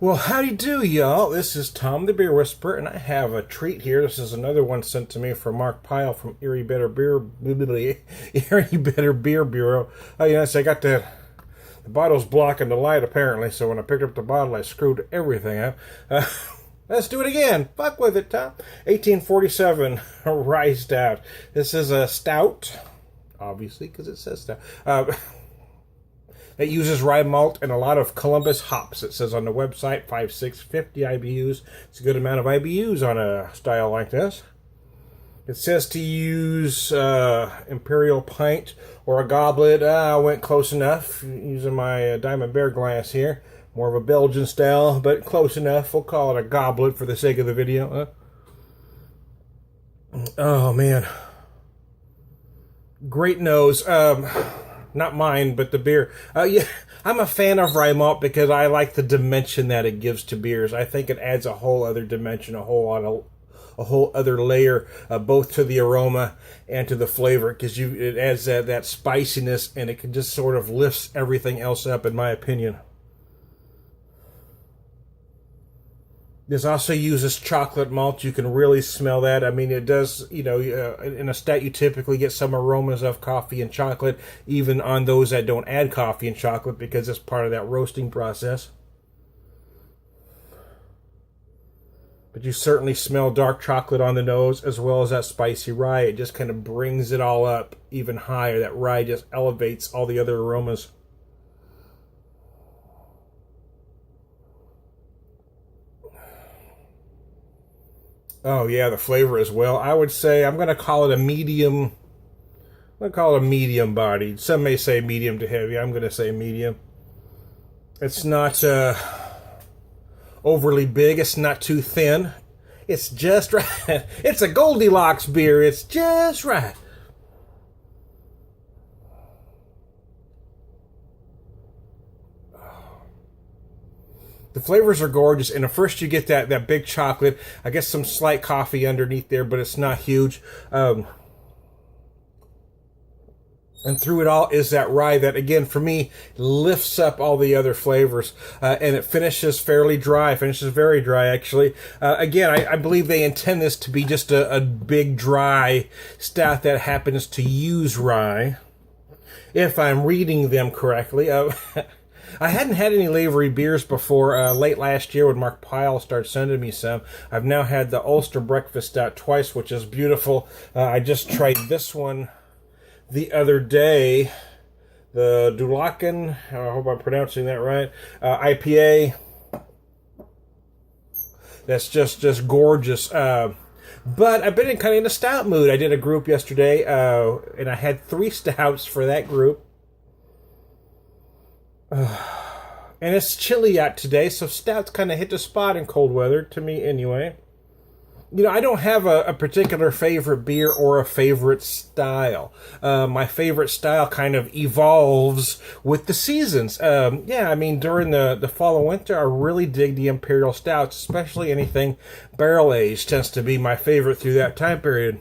Well, howdy do, y'all. This is Tom the Beer Whisperer, and I have a treat here. This is another one sent to me from Mark Pyle from Erie Better Beer Bureau. Oh, yes, I got the bottle's blocking the light, apparently, so when I picked up the bottle, I screwed everything up. Let's do it again. Fuck with it, Tom. 1847 Rye Stout. This is a stout, obviously, because it says stout. It uses rye malt and a lot of Columbus hops. It says on the website 5650 IBUs. It's a good amount of IBUs on a style like this. It says to use imperial pint or a goblet. I went close enough using my Diamond Bear glass here. More of a Belgian style, but close enough. We'll call it a goblet for the sake of the video. Oh, man. Great nose. Not mine, but the beer. Yeah, I'm a fan of rye malt because I like the dimension that it gives to beers. I think it adds a whole other dimension, a whole other layer, both to the aroma and to the flavor, because it adds that spiciness, and it can just sort of lifts everything else up, in my opinion. This also uses chocolate malt. You can really smell that. I mean, it does, in a stout you typically get some aromas of coffee and chocolate, even on those that don't add coffee and chocolate, because it's part of that roasting process. But you certainly smell dark chocolate on the nose, as well as that spicy rye. It just kind of brings it all up even higher. That rye just elevates all the other aromas. Oh, yeah, the flavor as well. I would say I'm going to call it a medium. I'm going to call it a medium bodied. Some may say medium to heavy. I'm going to say medium. It's not overly big. It's not too thin. It's just right. It's a Goldilocks beer. It's just right. The flavors are gorgeous, and at first you get that big chocolate. I guess some slight coffee underneath there, but it's not huge. And through it all is that rye that, again, for me, lifts up all the other flavors. And it finishes fairly dry, finishes very dry, actually. Again, I believe they intend this to be just a big, dry stout that happens to use rye, if I'm reading them correctly. I hadn't had any Lavery beers before late last year when Mark Pyle started sending me some. I've now had the Ulster Breakfast Stout twice, which is beautiful. I just tried this one the other day. The Drinkin, I hope I'm pronouncing that right, IPA. That's just gorgeous. But I've been kind of in a stout mood. I did a group yesterday, and I had 3 stouts for that group. And it's chilly out today, so stouts kind of hit the spot in cold weather, to me anyway. I don't have a particular favorite beer or a favorite style. My favorite style kind of evolves with the seasons. During the fall and winter, I really dig the Imperial Stouts, especially anything barrel-aged tends to be my favorite through that time period.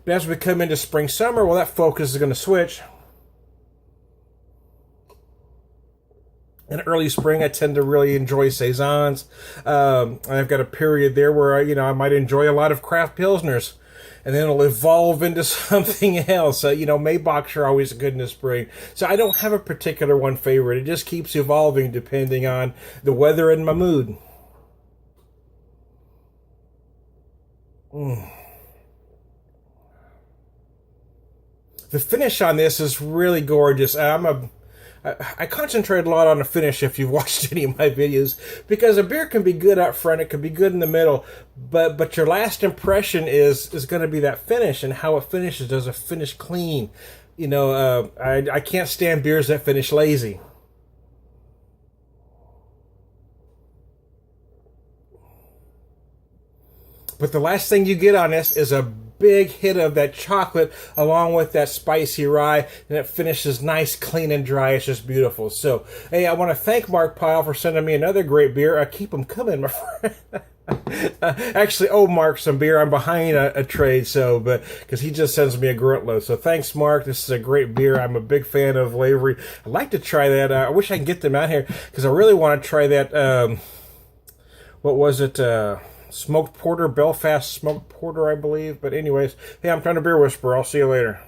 But as we come into spring, summer, well, that focus is going to switch. In early spring, I tend to really enjoy saisons. I've got a period there where I might enjoy a lot of craft pilsners, and then it'll evolve into something else. Maybachs are always good in the spring, so I don't have a particular one favorite. It just keeps evolving depending on the weather and my mood. The finish on this is really gorgeous. I concentrate a lot on the finish if you've watched any of my videos, because a beer can be good up front, it can be good in the middle, but your last impression is going to be that finish and how it finishes. Does it finish clean? I can't stand beers that finish lazy. But the last thing you get on this is a big hit of that chocolate along with that spicy rye, and it finishes nice, clean, and dry. It's just beautiful. So, hey, I want to thank Mark Pyle for sending me another great beer. Keep them coming, my friend. Actually, owe Mark some beer. I'm behind a trade, because he just sends me a grunt load. So thanks, Mark. This is a great beer. I'm a big fan of Lavery. I'd like to try that. I wish I could get them out here, because I really want to try that what was it? Smoked porter, Belfast smoked porter, I believe. But anyways, hey, I'm Kind of Beer Whisperer. I'll see you later.